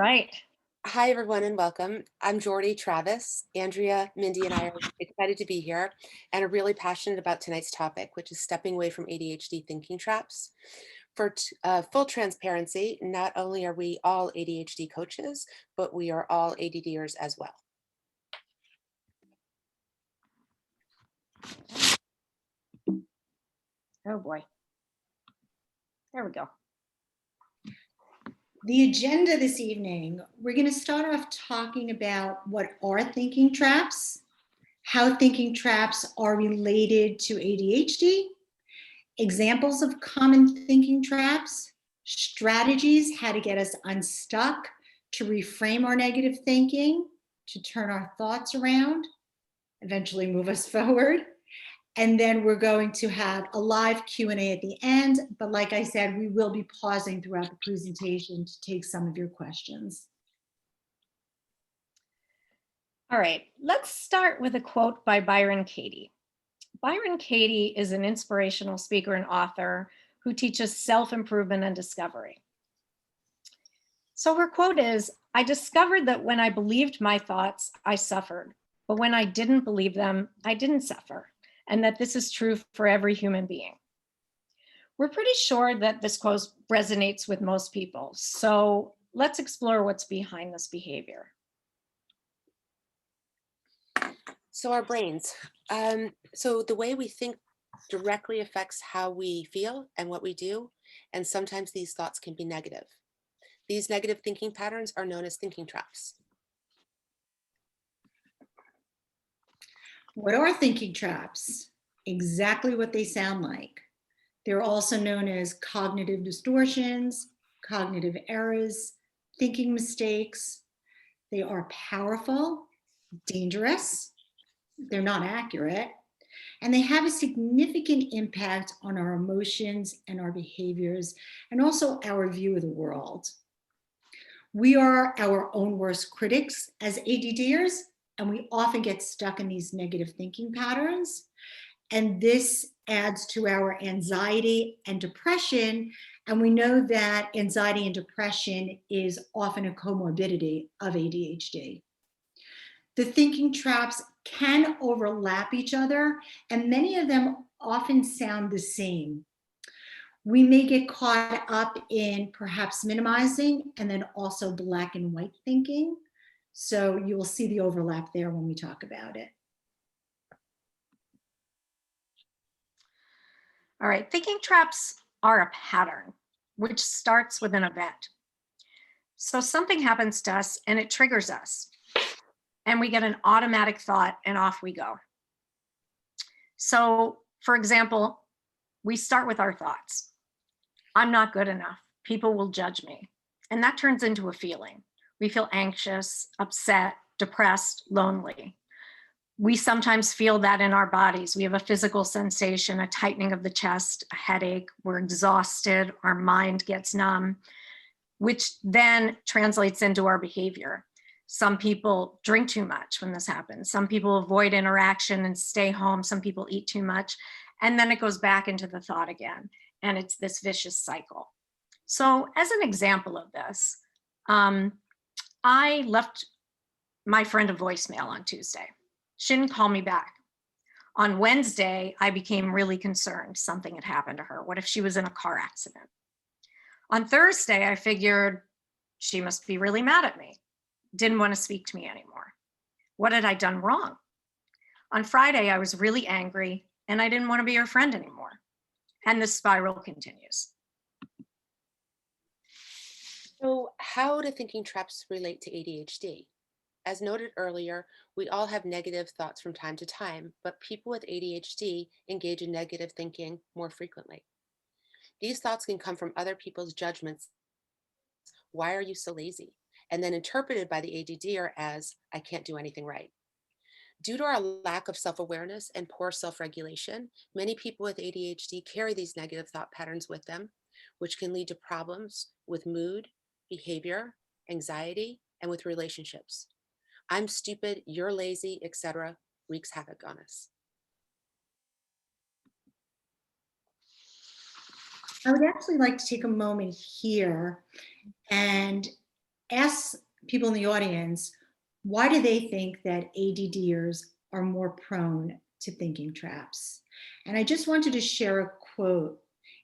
Right. Hi, everyone, and welcome. I'm Jordy, Travis, Andrea, Mindy, and I are excited to be here and are really passionate about tonight's topic, which is stepping away from ADHD thinking traps. For full transparency, not only are we all ADHD coaches, but we are all ADDers as well. Oh boy. There we go. The agenda this evening, we're going to start off talking about what are thinking traps, how thinking traps are related to ADHD, examples of common thinking traps, strategies, how to get us unstuck, to reframe our negative thinking, to turn our thoughts around, eventually move us forward. And then we're going to have a live Q&A at the end. But like I said, we will be pausing throughout the presentation to take some of your questions. All right, let's start with a quote by Byron Katie. Byron Katie is an inspirational speaker and author who teaches self-improvement and discovery. So her quote is, "I discovered that when I believed my thoughts, I suffered. But when I didn't believe them, I didn't suffer. And that this is true for every human being." We're pretty sure that this quote resonates with most people. So let's explore what's behind this behavior. So our brains. So the way we think directly affects how we feel and what we do, and sometimes these thoughts can be negative. These negative thinking patterns are known as thinking traps. What are thinking traps? Exactly what they sound like. They're also known as cognitive distortions, cognitive errors, thinking mistakes. They are powerful, dangerous, they're not accurate, and they have a significant impact on our emotions and our behaviors, and also our view of the world. We are our own worst critics as ADDers, and we often get stuck in these negative thinking patterns. And this adds to our anxiety and depression. And we know that anxiety and depression is often a comorbidity of ADHD. The thinking traps can overlap each other, and many of them often sound the same. We may get caught up in perhaps minimizing and then also black and white thinking. So you will see the overlap there when we talk about it. All right, thinking traps are a pattern which starts with an event. So something happens to us and it triggers us, and we get an automatic thought and off we go. So, for example, we start with our thoughts. I'm not good enough. People will judge me. And that turns into a feeling. We feel anxious, upset, depressed, lonely. We sometimes feel that in our bodies. We have a physical sensation, a tightening of the chest, a headache, we're exhausted, our mind gets numb, which then translates into our behavior. Some people drink too much when this happens. Some people avoid interaction and stay home. Some people eat too much. And then it goes back into the thought again. And it's this vicious cycle. So as an example of this, I left my friend a voicemail on Tuesday. She didn't call me back. On Wednesday, I became really concerned something had happened to her. What if she was in a car accident? On Thursday, I figured she must be really mad at me. Didn't want to speak to me anymore. What had I done wrong? On Friday, I was really angry and I didn't want to be her friend anymore. And the spiral continues. So how do thinking traps relate to ADHD? As noted earlier, we all have negative thoughts from time to time, but people with ADHD engage in negative thinking more frequently. These thoughts can come from other people's judgments. Why are you so lazy? And then interpreted by the ADDer as, I can't do anything right. Due to our lack of self-awareness and poor self-regulation, many people with ADHD carry these negative thought patterns with them, which can lead to problems with mood, behavior, anxiety, and with relationships. I'm stupid, you're lazy, etc. wreaks havoc on us. I would actually like to take a moment here and ask people in the audience, why do they think that ADDers are more prone to thinking traps? And I just wanted to share a quote.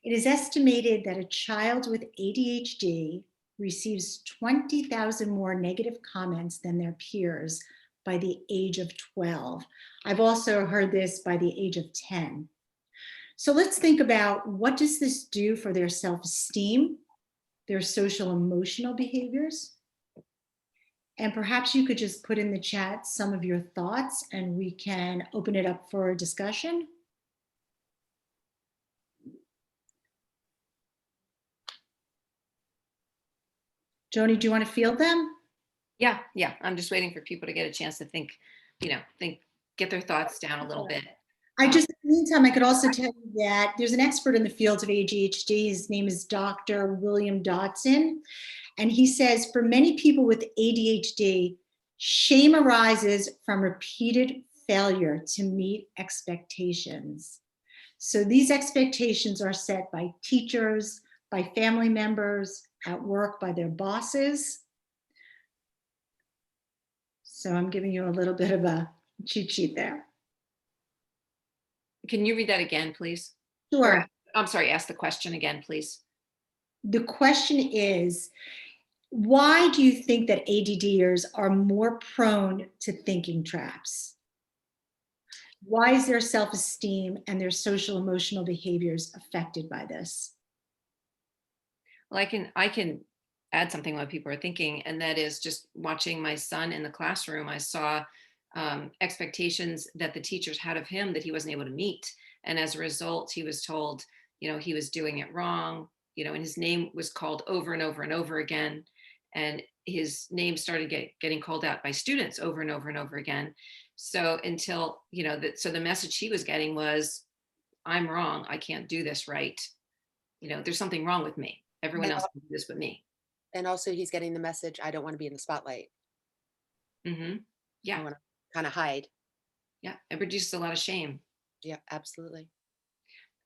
It is estimated that a child with ADHD receives 20,000 more negative comments than their peers by the age of 12. I've also heard this by the age of 10. So let's think about, what does this do for their self-esteem, their social emotional behaviors? And perhaps you could just put in the chat some of your thoughts and we can open it up for a discussion. Joni, do you want to field them? Yeah. I'm just waiting for people to get a chance to think, get their thoughts down a little bit. In the meantime, I could also tell you that there's an expert in the field of ADHD. His name is Dr. William Dodson. And he says, for many people with ADHD, shame arises from repeated failure to meet expectations. So these expectations are set by teachers, by family members, at work by their bosses. So I'm giving you a little bit of a cheat sheet there. Can you read that again, please? Sure. I'm sorry, ask the question again, please. The question is, why do you think that ADDers are more prone to thinking traps? Why is their self-esteem and their social emotional behaviors affected by this? Well, I can add something what people are thinking, and that is just watching my son in the classroom. I saw expectations that the teachers had of him that he wasn't able to meet. And as a result, he was told, he was doing it wrong, and his name was called over and over and over again. And his name started getting called out by students over and over and over again. So until, so the message he was getting was, I'm wrong. I can't do this right. There's something wrong with me. Everyone else can do this but me. And also he's getting the message, I don't want to be in the spotlight. Mm-hmm. Yeah. I want to kind of hide. Yeah. It produces a lot of shame. Yeah, absolutely.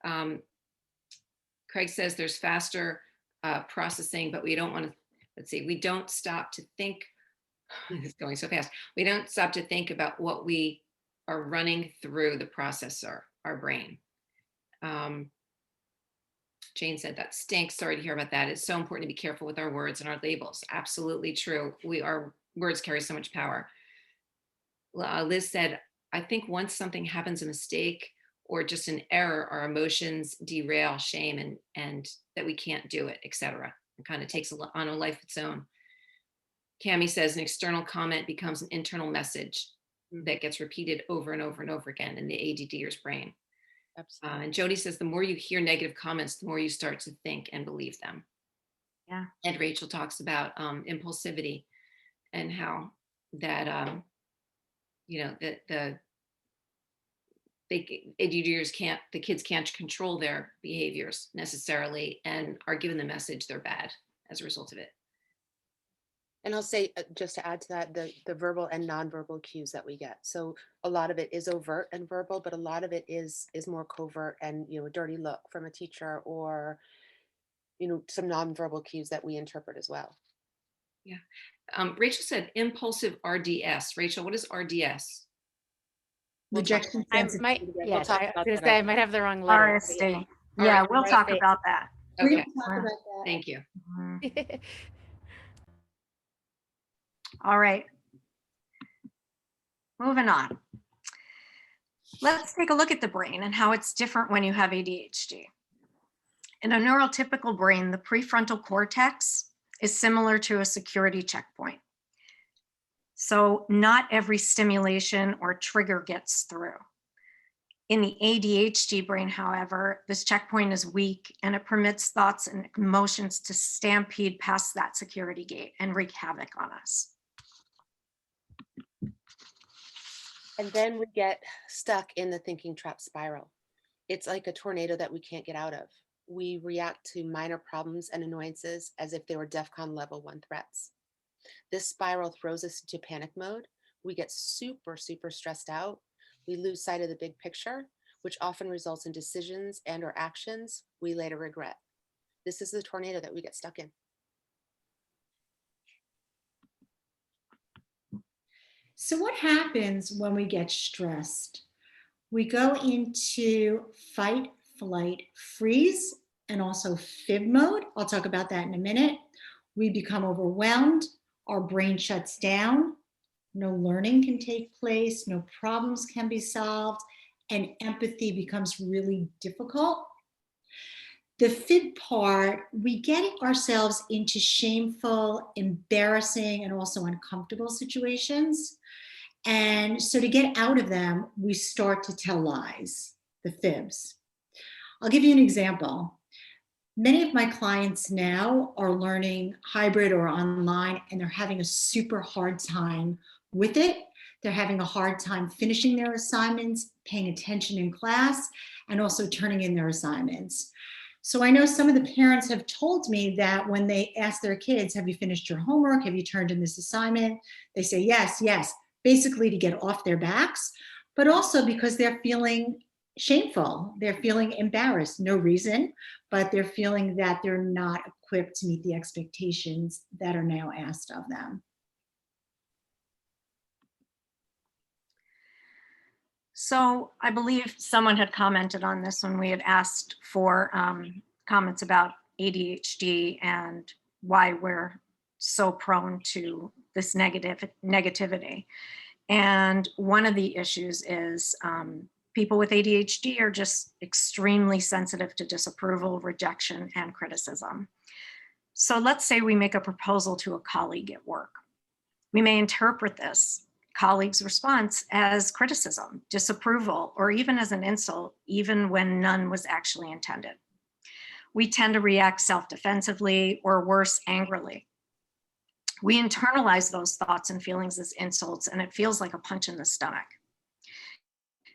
Craig says there's faster processing, but we don't want to, we don't stop to think. It's going so fast. We don't stop to think about what we are running through the processor, our brain. Jane said that stinks. Sorry to hear about that. It's so important to be careful with our words and our labels. Absolutely true. Our words carry so much power. Liz said, I think once something happens, a mistake or just an error, our emotions derail shame and that we can't do it, etc. It kind of takes on a life of its own. Cami says an external comment becomes an internal message that gets repeated over and over and over again in the ADDer's brain. Absolutely. And Jody says the more you hear negative comments, the more you start to think and believe them. Yeah. And Rachel talks about impulsivity and how that the kids can't control their behaviors necessarily and are given the message they're bad as a result of it. And I'll say, just to add to that, the verbal and nonverbal cues that we get. So a lot of it is overt and verbal, but a lot of it is more covert and, a dirty look from a teacher or, some nonverbal cues that we interpret as well. Yeah. Rachel said impulsive RDS. Rachel, what is RDS? Rejection sensitivity. We'll Yes, talk I was about going that to say I might have the wrong letter. RSD. Yeah, we'll talk RSD. about that. We're Okay, going to talk about that. thank you. Mhm. All right. Moving on. Let's take a look at the brain and how it's different when you have ADHD. In a neurotypical brain, the prefrontal cortex is similar to a security checkpoint. So not every stimulation or trigger gets through. In the ADHD brain, however, this checkpoint is weak and it permits thoughts and emotions to stampede past that security gate and wreak havoc on us. And then we get stuck in the thinking trap spiral. It's like a tornado that we can't get out of. We react to minor problems and annoyances as if they were DEFCON level 1 threats. This spiral throws us into panic mode. We get super, super stressed out. We lose sight of the big picture, which often results in decisions and or actions we later regret. This is the tornado that we get stuck in. So what happens when we get stressed? We go into fight, flight, freeze, and also fib mode. I'll talk about that in a minute. We become overwhelmed. Our brain shuts down. No learning can take place. No problems can be solved. And empathy becomes really difficult. The fib part, we get ourselves into shameful, embarrassing, and also uncomfortable situations. And so to get out of them, we start to tell lies, the fibs. I'll give you an example. Many of my clients now are learning hybrid or online, and they're having a super hard time with it. They're having a hard time finishing their assignments, paying attention in class, and also turning in their assignments. So I know some of the parents have told me that when they ask their kids, have you finished your homework? Have you turned in this assignment? They say, yes, yes, basically to get off their backs, but also because they're feeling shameful. They're feeling embarrassed, no reason, but they're feeling that they're not equipped to meet the expectations that are now asked of them. So I believe someone had commented on this when we had asked for comments about ADHD and why we're so prone to this negativity. And one of the issues is people with ADHD are just extremely sensitive to disapproval, rejection, and criticism. So let's say we make a proposal to a colleague at work. We may interpret this colleague's response as criticism, disapproval, or even as an insult, even when none was actually intended. We tend to react self-defensively or worse, angrily. We internalize those thoughts and feelings as insults, and it feels like a punch in the stomach.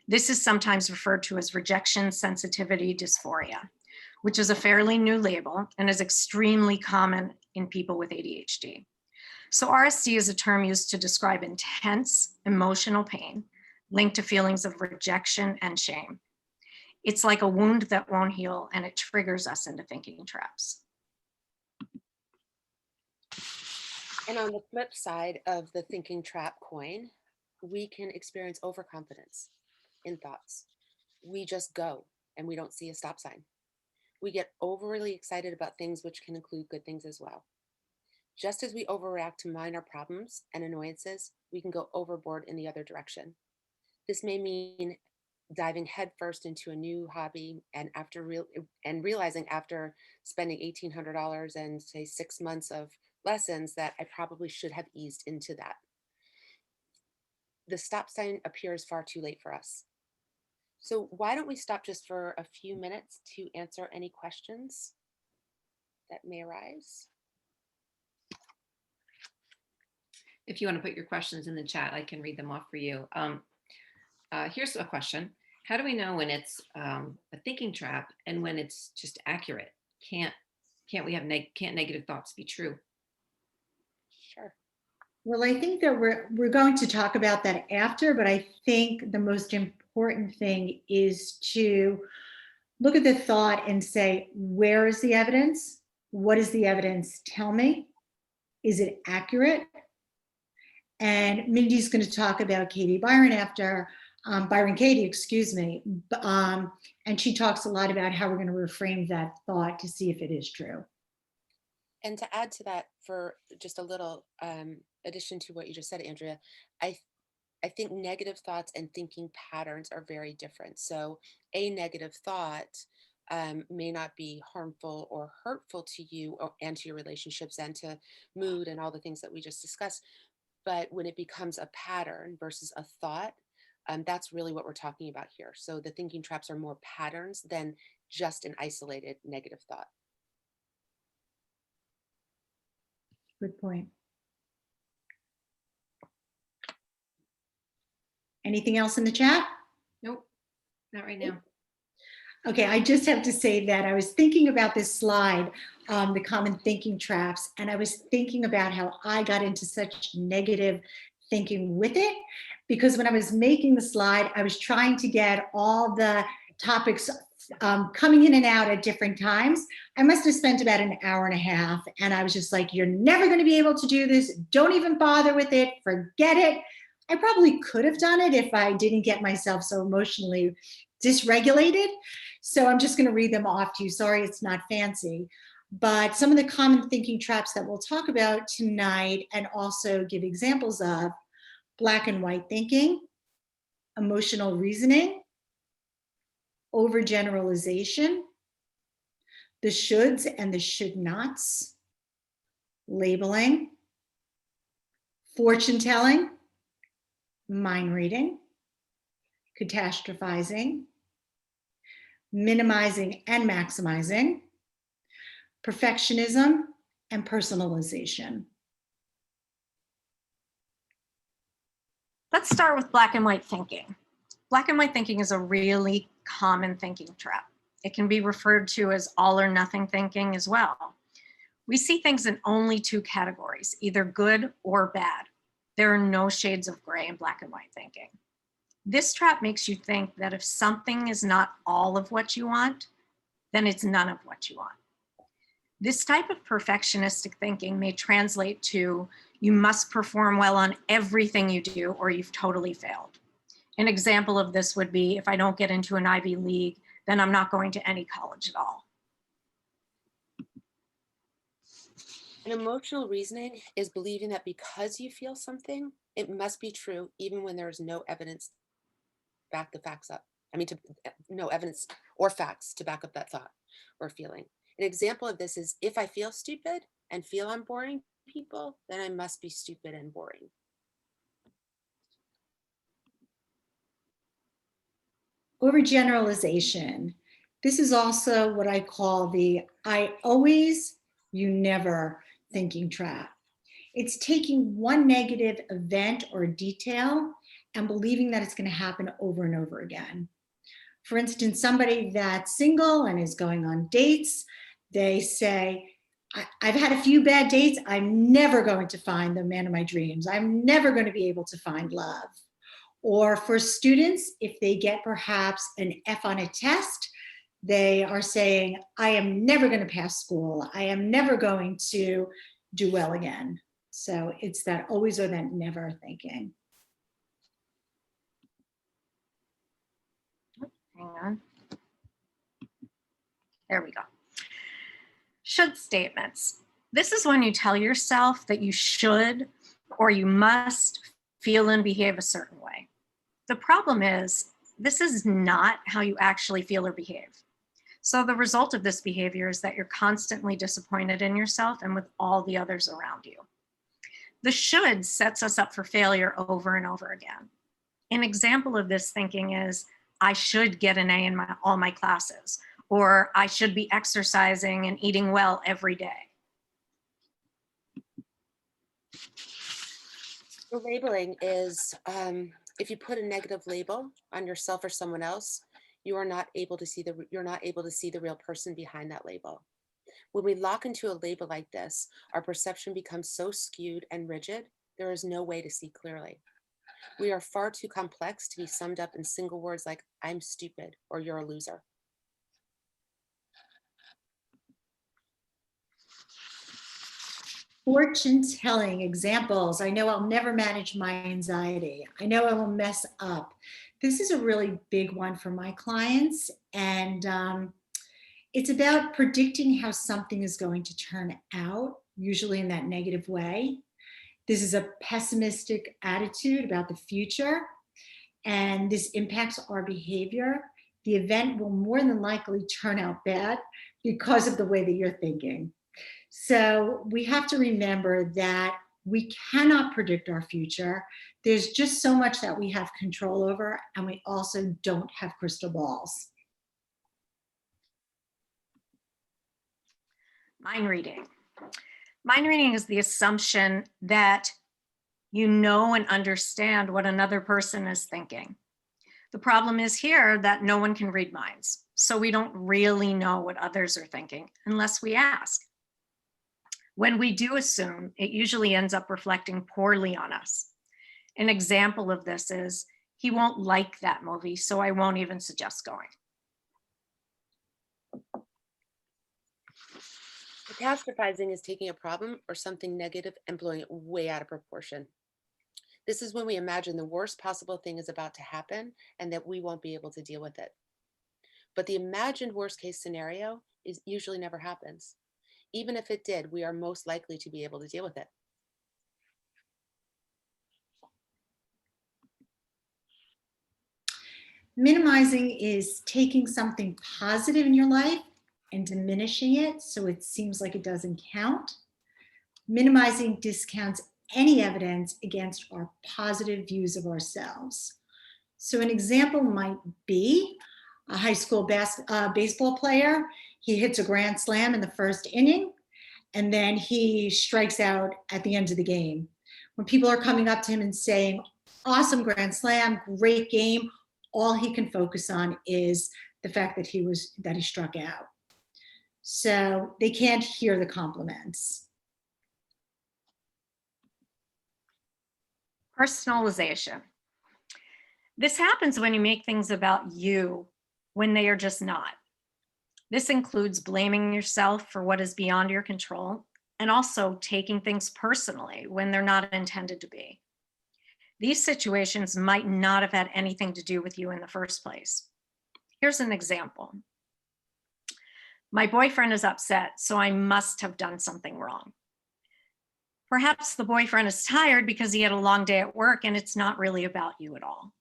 This is sometimes referred to as rejection sensitivity dysphoria, which is a fairly new label and is extremely common in people with ADHD. So RSD is a term used to describe intense emotional pain linked to feelings of rejection and shame. It's like a wound that won't heal, and it triggers us into thinking traps. And on the flip side of the thinking trap coin, we can experience overconfidence in thoughts. We just go and we don't see a stop sign. We get overly excited about things, which can include good things as well. Just as we overreact to minor problems and annoyances, we can go overboard in the other direction. This may mean diving headfirst into a new hobby and realizing after spending $1,800 and say 6 months of lessons that I probably should have eased into that. The stop sign appears far too late for us. So why don't we stop just for a few minutes to answer any questions that may arise? If you want to put your questions in the chat, I can read them off for you. Here's a question. How do we know when it's a thinking trap and when it's just accurate? Can't negative thoughts be true? Sure. Well, I think that we're going to talk about that after, but I think the most important thing is to look at the thought and say, where is the evidence? What does the evidence tell me? Is it accurate? And Mindy's going to talk about Byron Katie, excuse me. And she talks a lot about how we're going to reframe that thought to see if it is true. And to add to that, for just a little addition to what you just said, Andrea, I think negative thoughts and thinking patterns are very different. So a negative thought may not be harmful or hurtful to you and to your relationships and to mood and all the things that we just discussed. But when it becomes a pattern versus a thought, that's really what we're talking about here. So the thinking traps are more patterns than just an isolated negative thought. Good point. Anything else in the chat? Nope, not right now. Okay, I just have to say that I was thinking about this slide, the common thinking traps, and I was thinking about how I got into such negative thinking with it, because when I was making the slide, I was trying to get all the topics coming in and out at different times. I must have spent about an hour and a half, and I was just like, you're never going to be able to do this. Don't even bother with it. Forget it. I probably could have done it if I didn't get myself so emotionally dysregulated. So I'm just going to read them off to you. Sorry, it's not fancy. But some of the common thinking traps that we'll talk about tonight and also give examples of: black and white thinking, emotional reasoning, overgeneralization, the shoulds and the should nots, labeling, fortune telling, mind reading, catastrophizing, minimizing and maximizing, perfectionism, and personalization. Let's start with black and white thinking. Black and white thinking is a really common thinking trap. It can be referred to as all or nothing thinking as well. We see things in only two categories, either good or bad. There are no shades of gray in black and white thinking. This trap makes you think that if something is not all of what you want, then it's none of what you want. This type of perfectionistic thinking may translate to you must perform well on everything you do or you've totally failed. An example of this would be, if I don't get into an Ivy League, then I'm not going to any college at all. And emotional reasoning is believing that because you feel something, it must be true, even when there is no evidence to back the facts up. No evidence or facts to back up that thought or feeling. An example of this is, if I feel stupid and feel I'm boring people, then I must be stupid and boring. Overgeneralization. This is also what I call the I always, you never thinking trap. It's taking one negative event or detail and believing that it's going to happen over and over again. For instance, somebody that's single and is going on dates, they say, I've had a few bad dates. I'm never going to find the man of my dreams. I'm never going to be able to find love. Or for students, if they get perhaps an F on a test, they are saying, I am never going to pass school. I am never going to do well again. So it's that always or that never thinking. Hang on. There we go. Should statements. This is when you tell yourself that you should or you must feel and behave a certain way. The problem is, this is not how you actually feel or behave. So the result of this behavior is that you're constantly disappointed in yourself and with all the others around you. The should sets us up for failure over and over again. An example of this thinking is, I should get an A in all my classes, or I should be exercising and eating well every day. The labeling is, if you put a negative label on yourself or someone else, you're not able to see the real person behind that label. When we lock into a label like this, our perception becomes so skewed and rigid, there is no way to see clearly. We are far too complex to be summed up in single words like, I'm stupid, or you're a loser. Fortune telling examples. I know I'll never manage my anxiety. I know I will mess up. This is a really big one for my clients. And it's about predicting how something is going to turn out, usually in that negative way. This is a pessimistic attitude about the future, and this impacts our behavior. The event will more than likely turn out bad because of the way that you're thinking. So we have to remember that we cannot predict our future. There's just so much that we have control over, and we also don't have crystal balls. Mind reading. Mind reading is the assumption that you know and understand what another person is thinking. The problem is here that no one can read minds, so we don't really know what others are thinking unless we ask. When we do assume, it usually ends up reflecting poorly on us. An example of this is, he won't like that movie, so I won't even suggest going. Catastrophizing is taking a problem or something negative and blowing it way out of proportion. This is when we imagine the worst possible thing is about to happen and that we won't be able to deal with it. But the imagined worst case scenario is usually never happens. Even if it did, we are most likely to be able to deal with it. Minimizing is taking something positive in your life and diminishing it so it seems like it doesn't count. Minimizing discounts any evidence against our positive views of ourselves. So an example might be a high school baseball player. He hits a grand slam in the first inning, and then he strikes out at the end of the game. When people are coming up to him and saying, awesome grand slam, great game, all he can focus on is the fact that he struck out. So they can't hear the compliments. Personalization. This happens when you make things about you when they are just not. This includes blaming yourself for what is beyond your control and also taking things personally when they're not intended to be. These situations might not have had anything to do with you in the first place. Here's an example. My boyfriend is upset, so I must have done something wrong. Perhaps the boyfriend is tired because he had a long day at work and it's not really about you at all.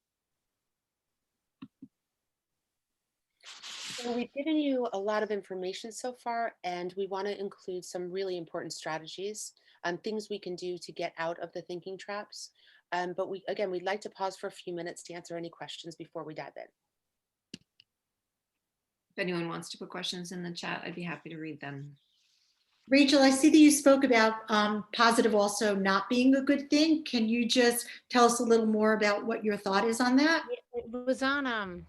So we've given you a lot of information so far, and we want to include some really important strategies and things we can do to get out of the thinking traps. But we'd like to pause for a few minutes to answer any questions before we dive in. If anyone wants to put questions in the chat, I'd be happy to read them. Rachel, I see that you spoke about positive also not being a good thing. Can you just tell us a little more about what your thought is on that? It was on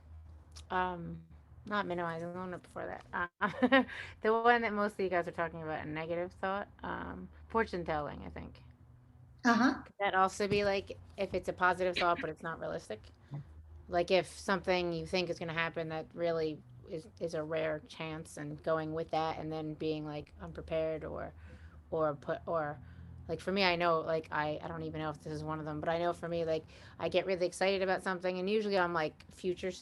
not minimizing, the one before that. The one that mostly you guys are talking about, a negative thought. Fortune telling, I think. Uh-huh. Could that also be like if it's a positive thought but it's not realistic? Like if something you think is gonna happen that really is a rare chance, and going with that and then being like unprepared or like for me, I know, like I don't even know if this is one of them, but I know for me, like I get really excited about something and usually I'm like future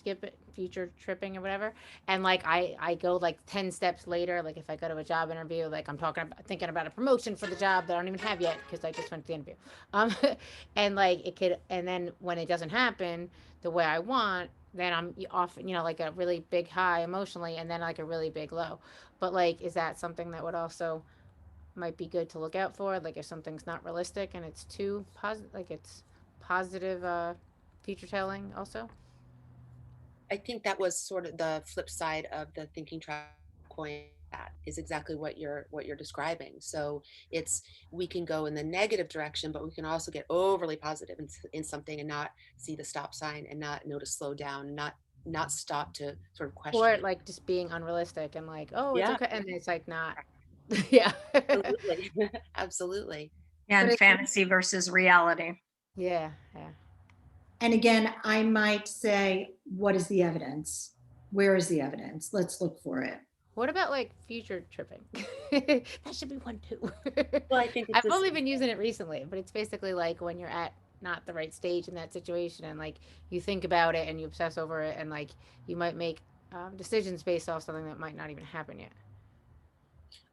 tripping or whatever, and like I go like 10 steps later. Like if I go to a job interview, like I'm thinking about a promotion for the job that I don't even have yet because I just went to the interview, and like and then when it doesn't happen the way I want, then I'm off, like a really big high emotionally and then like a really big low. But like, is that something that would also might be good to look out for? Like if something's not realistic and it's too positive, like it's positive future telling also? I think that was sort of the flip side of the thinking trap coin. That is exactly what you're describing. So we can go in the negative direction, but we can also get overly positive in something and not see the stop sign and not know to slow down, not stop to sort of question Or it. like just being unrealistic and like, oh, it's Yeah, okay, and it's like not. Yeah. absolutely. Absolutely. And But fantasy versus reality. Yeah. And again, I might say, what is the evidence? Where is the evidence? Let's look for it. What about like future tripping? That should be one too. Well, I think I've only been using it recently, but it's basically like when you're at not the right stage in that situation and like you think about it and you obsess over it and like you might make decisions based off something that might not even happen yet.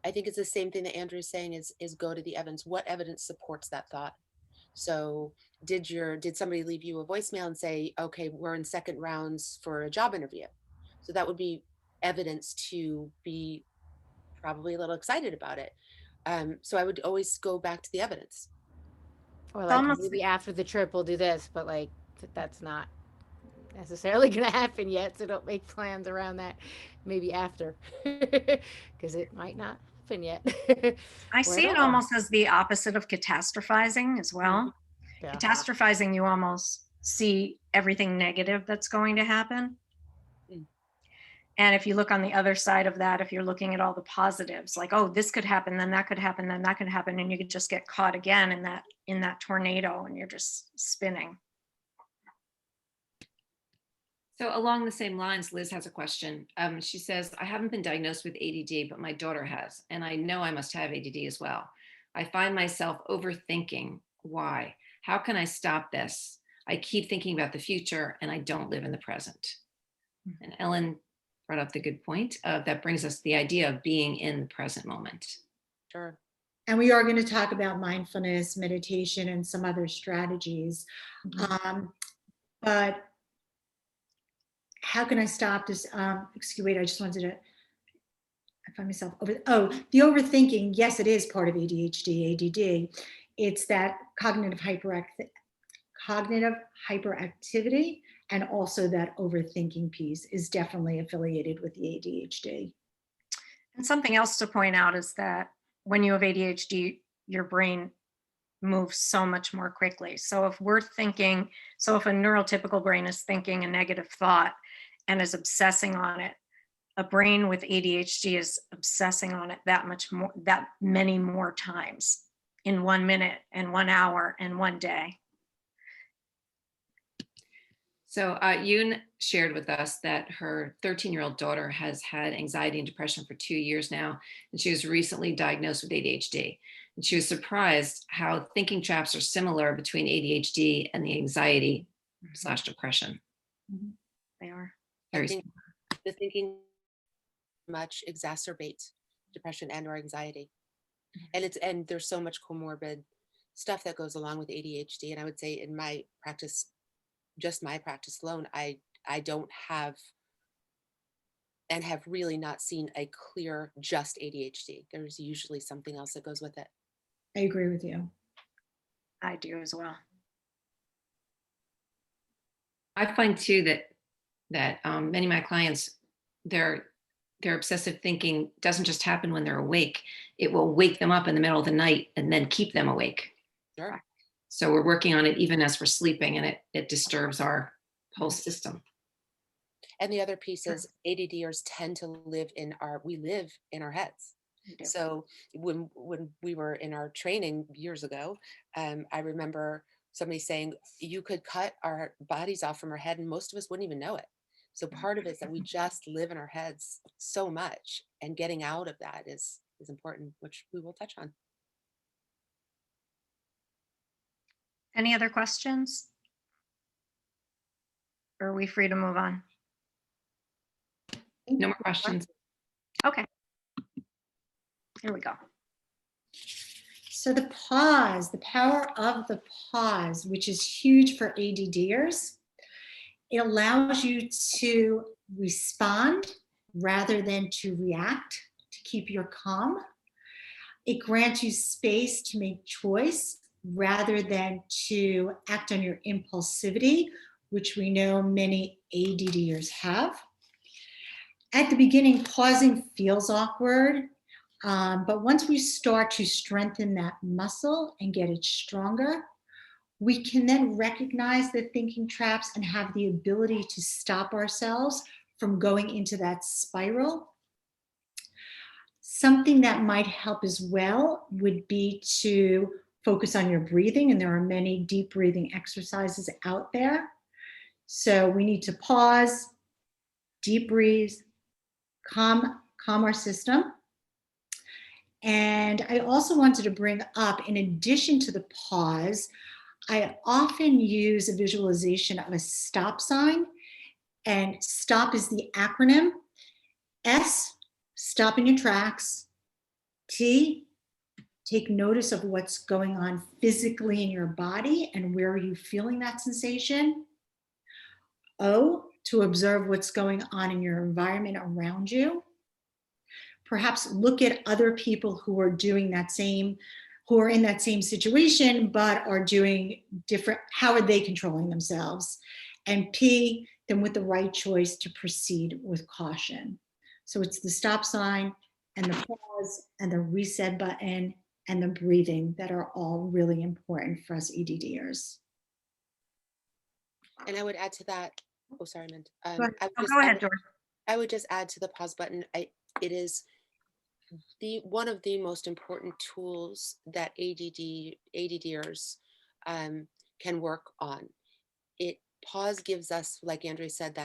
I think it's the same thing that Andrew is saying is go to the evidence. What evidence supports that thought? So did somebody leave you a voicemail and say, okay, we're in second rounds for a job interview? So that would be evidence to be probably a little excited about it. So I would always go back to the evidence. Or It's like almost maybe after the trip we'll do this, but like that's not necessarily going to happen yet. So don't make plans around that. Maybe after, because it might not happen yet. I Or see at it all. almost as the opposite of catastrophizing as well. Yeah. Catastrophizing, you almost see everything negative that's going to happen. Mm. And if you look on the other side of that, if you're looking at all the positives, like, oh, this could happen, then that could happen, then that could happen, and you could just get caught again in that tornado and you're just spinning. So along the same lines, Liz has a question. She says, I haven't been diagnosed with ADD, but my daughter has, and I know I must have ADD as well. I find myself overthinking why. How can I stop this? I keep thinking about the future and I don't live in the present. And Ellen brought up the good point. That brings us the idea of being in the present moment. Sure. And we are going to talk about mindfulness, meditation, and some other strategies. But how can I stop this? Excuse me, I just wanted to find myself over. Oh, the overthinking. Yes, it is part of ADHD, ADD. It's that cognitive hyperactivity, and also that overthinking piece is definitely affiliated with the ADHD. And something else to point out is that when you have ADHD, your brain moves so much more quickly. So if a neurotypical brain is thinking a negative thought and is obsessing on it, a brain with ADHD is obsessing on it that many more times in 1 minute and 1 hour and 1 day. So Yoon shared with us that her 13-year-old daughter has had anxiety and depression for 2 years now, and she was recently diagnosed with ADHD. And she was surprised how thinking traps are similar between ADHD and the anxiety / depression. They are. I think the thinking much exacerbates depression and or anxiety. And there's so much comorbid stuff that goes along with ADHD. And I would say in my practice, just my practice alone, I don't have and have really not seen a clear just ADHD. There's usually something else that goes with it. I agree with you. I do as well. I find too that many of my clients, their obsessive thinking doesn't just happen when they're awake. It will wake them up in the middle of the night and then keep them awake. Sure. So we're working on it even as we're sleeping, and it disturbs our whole system. And the other piece is ADDers tend to live in our heads. So when we were in our training years ago, I remember somebody saying you could cut our bodies off from our head and most of us wouldn't even know it. So part of it is that we just live in our heads so much, and getting out of that is important, which we will touch on. Any other questions? Or are we free to move on? No more questions. Okay. Here we go. So the pause, the power of the pause, which is huge for ADDers. It allows you to respond rather than to react, to keep your calm. It grants you space to make choice rather than to act on your impulsivity, which we know many ADDers have. At the beginning, pausing feels awkward, but once we start to strengthen that muscle and get it stronger, we can then recognize the thinking traps and have the ability to stop ourselves from going into that spiral. Something that might help as well would be to focus on your breathing, and there are many deep breathing exercises out there. So we need to pause, deep breathe, calm our system. And I also wanted to bring up, in addition to the pause, I often use a visualization of a stop sign, and STOP is the acronym. S, stop in your tracks. T, take notice of what's going on physically in your body and where are you feeling that sensation. O, to observe what's going on in your environment around you. Perhaps look at other people who are doing that same, who are in that same situation, but are doing different, how are they controlling themselves? And P, then with the right choice to proceed with caution. So it's the stop sign and the pause and the reset button and the breathing that are all really important for us EDDers. And I would add to that, oh, sorry, Mint. Go ahead, Jordy. I would just add to the pause button. It is one of the most important tools that ADDers can work on. Pause gives us, like Andrea said,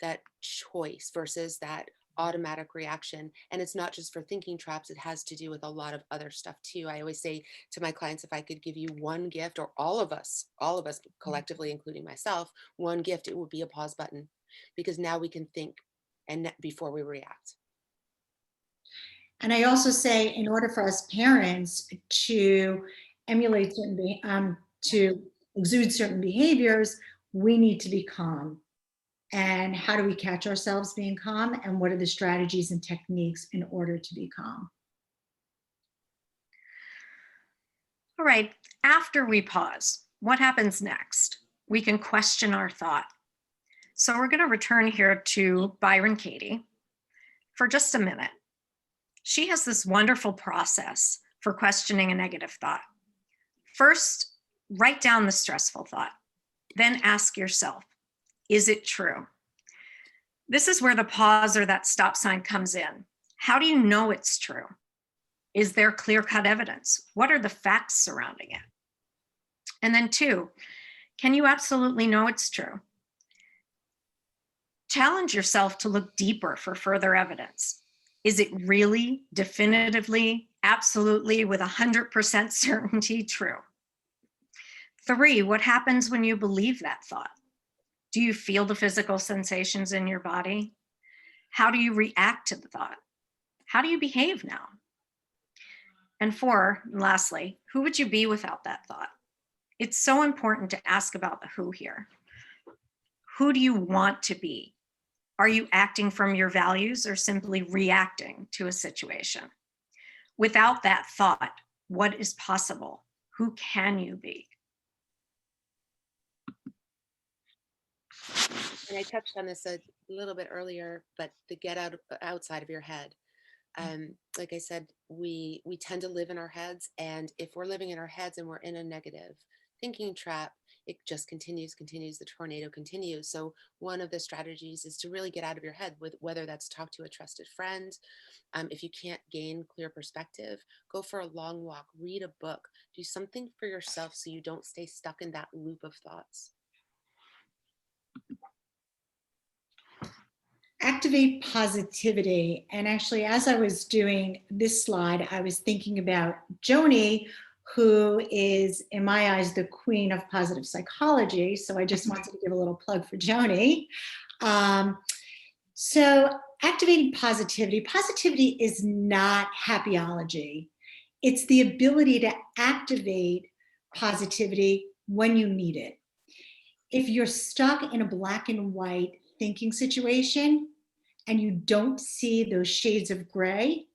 that choice versus that automatic reaction. And it's not just for thinking traps, it has to do with a lot of other stuff too. I always say to my clients, if I could give you one gift, or all of us collectively, including myself, one gift, it would be a pause button, because now we can think and before we react. And I also say, in order for us parents to emulate to exude certain behaviors, we need to be calm. And how do we catch ourselves being calm? And what are the strategies and techniques in order to be calm? All right, after we pause, what happens next? We can question our thought. So we're going to return here to Byron Katie for just a minute. She has this wonderful process for questioning a negative thought. First, write down the stressful thought. Then ask yourself, is it true? This is where the pause or that stop sign comes in. How do you know it's true? Is there clear-cut evidence? What are the facts surrounding it? And then 2, can you absolutely know it's true? Challenge yourself to look deeper for further evidence. Is it really, definitively, absolutely, with 100% certainty true? 3, what happens when you believe that thought? Do you feel the physical sensations in your body? How do you react to the thought? How do you behave now? And 4, lastly, who would you be without that thought? It's so important to ask about the who here. Who do you want to be? Are you acting from your values or simply reacting to a situation? Without that thought, what is possible? Who can you be? And I touched on this a little bit earlier, but the get outside of your head. Like I said, we tend to live in our heads, and if we're living in our heads and we're in a negative thinking trap, it just continues, the tornado continues. So one of the strategies is to really get out of your head, with whether that's talk to a trusted friend. If you can't gain clear perspective, go for a long walk, read a book, do something for yourself so you don't stay stuck in that loop of thoughts. Activate positivity. And actually, as I was doing this slide, I was thinking about Joni, who is, in my eyes, the queen of positive psychology. So I just wanted to give a little plug for Joni. So activating positivity. Positivity is not happyology. It's the ability to activate positivity when you need it. If you're stuck in a black and white thinking situation and you don't see those shades of gray,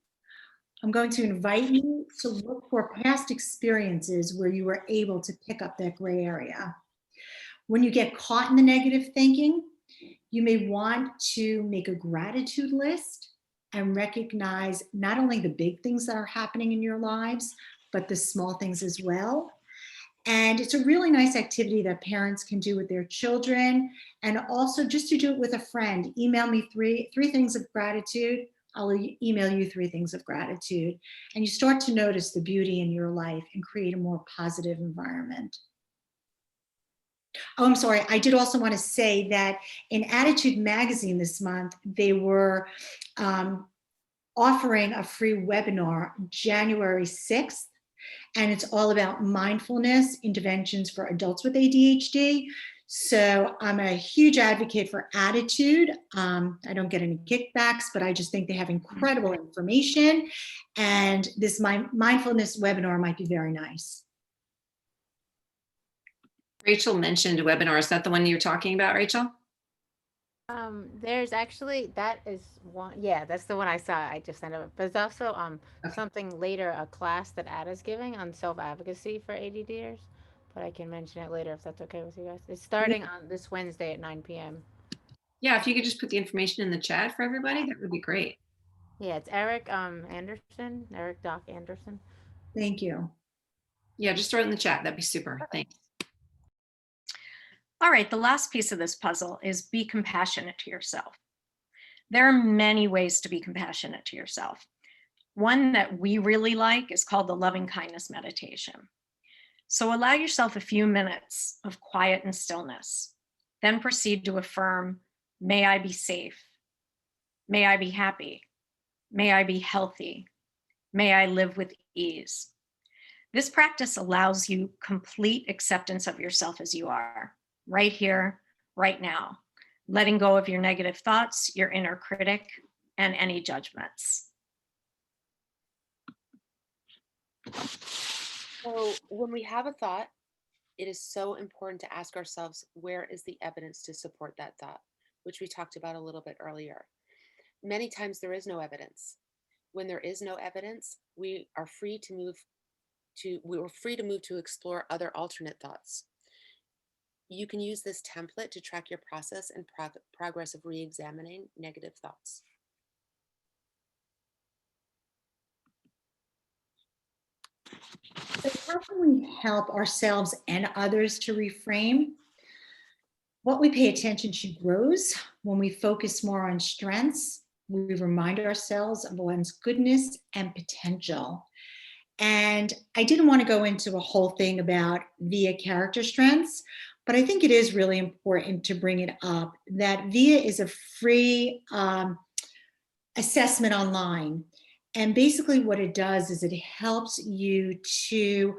I'm going to invite you to look for past experiences where you were able to pick up that gray area. When you get caught in the negative thinking, you may want to make a gratitude list and recognize not only the big things that are happening in your lives, but the small things as well. And it's a really nice activity that parents can do with their children, and also just to do it with a friend. Email me three things of gratitude. I'll email you 3 things of gratitude. And you start to notice the beauty in your life and create a more positive environment. Oh, I'm sorry. I did also want to say that in Attitude Magazine this month, they were offering a free webinar January 6th. And it's all about mindfulness interventions for adults with ADHD. So I'm a huge advocate for Attitude. I don't get any kickbacks, but I just think they have incredible information. And this mindfulness webinar might be very nice. Rachel mentioned a webinar. Is that the one you're talking about, Rachel? There's actually, that is one, yeah, that's the one I saw. I just sent it. But there's also Okay. something later, a class that Ada's giving on self-advocacy for ADDers. But I can mention it later if that's okay with you guys. It's starting on this Wednesday at 9 p.m. Yeah, if you could just put the information in the chat for everybody, that would be great. Yeah, it's Eric Anderson, Eric Doc Anderson. Thank you. Yeah, just throw it in the chat. That'd be super. Thanks. All right, the last piece of this puzzle is be compassionate to yourself. There are many ways to be compassionate to yourself. One that we really like is called the loving kindness meditation. So allow yourself a few minutes of quiet and stillness. Then proceed to affirm, may I be safe. May I be happy. May I be healthy. May I live with ease. This practice allows you complete acceptance of yourself as you are, right here, right now, letting go of your negative thoughts, your inner critic, and any judgments. So when we have a thought, it is so important to ask ourselves, where is the evidence to support that thought, which we talked about a little bit earlier. Many times there is no evidence. When there is no evidence, we are free to move to explore other alternate thoughts. You can use this template to track your process and progress of re-examining negative thoughts. So how can we help ourselves and others to reframe? What we pay attention to grows. When we focus more on strengths, we remind ourselves of one's goodness and potential. And I didn't want to go into a whole thing about VIA character strengths, but I think it is really important to bring it up that VIA is a free assessment online. And basically what it does is it helps you to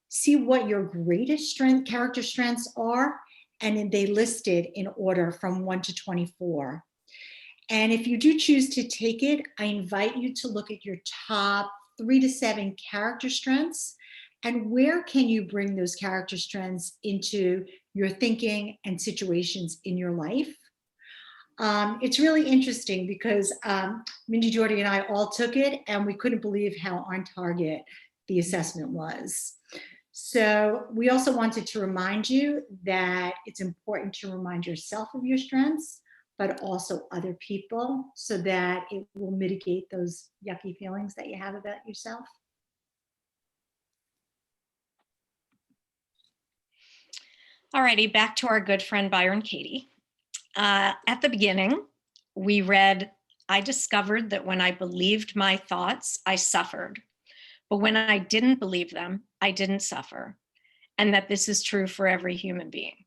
see what your greatest character strengths are, and then they listed in order from 1 to 24. And if you do choose to take it, I invite you to look at your top 3 to 7 character strengths and where can you bring those character strengths into your thinking and situations in your life. It's really interesting because Mindy, Jordy, and I all took it and we couldn't believe how on target the assessment was. So we also wanted to remind you that it's important to remind yourself of your strengths, but also other people so that it will mitigate those yucky feelings that you have about yourself. Alrighty, back to our good friend Byron Katie. At the beginning, we read, I discovered that when I believed my thoughts, I suffered. But when I didn't believe them, I didn't suffer. And that this is true for every human being.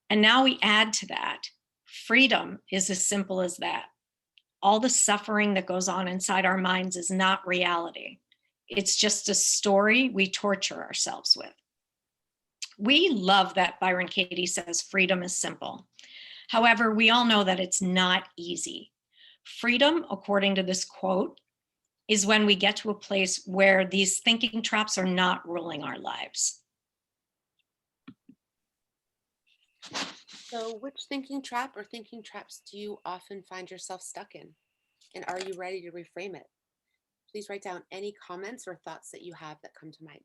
And now we add to that, freedom is as simple as that. All the suffering that goes on inside our minds is not reality. It's just a story we torture ourselves with. We love that Byron Katie says freedom is simple. However, we all know that it's not easy. Freedom, according to this quote, is when we get to a place where these thinking traps are not ruling our lives. So which thinking trap or thinking traps do you often find yourself stuck in? And are you ready to reframe it? Please write down any comments or thoughts that you have that come to mind.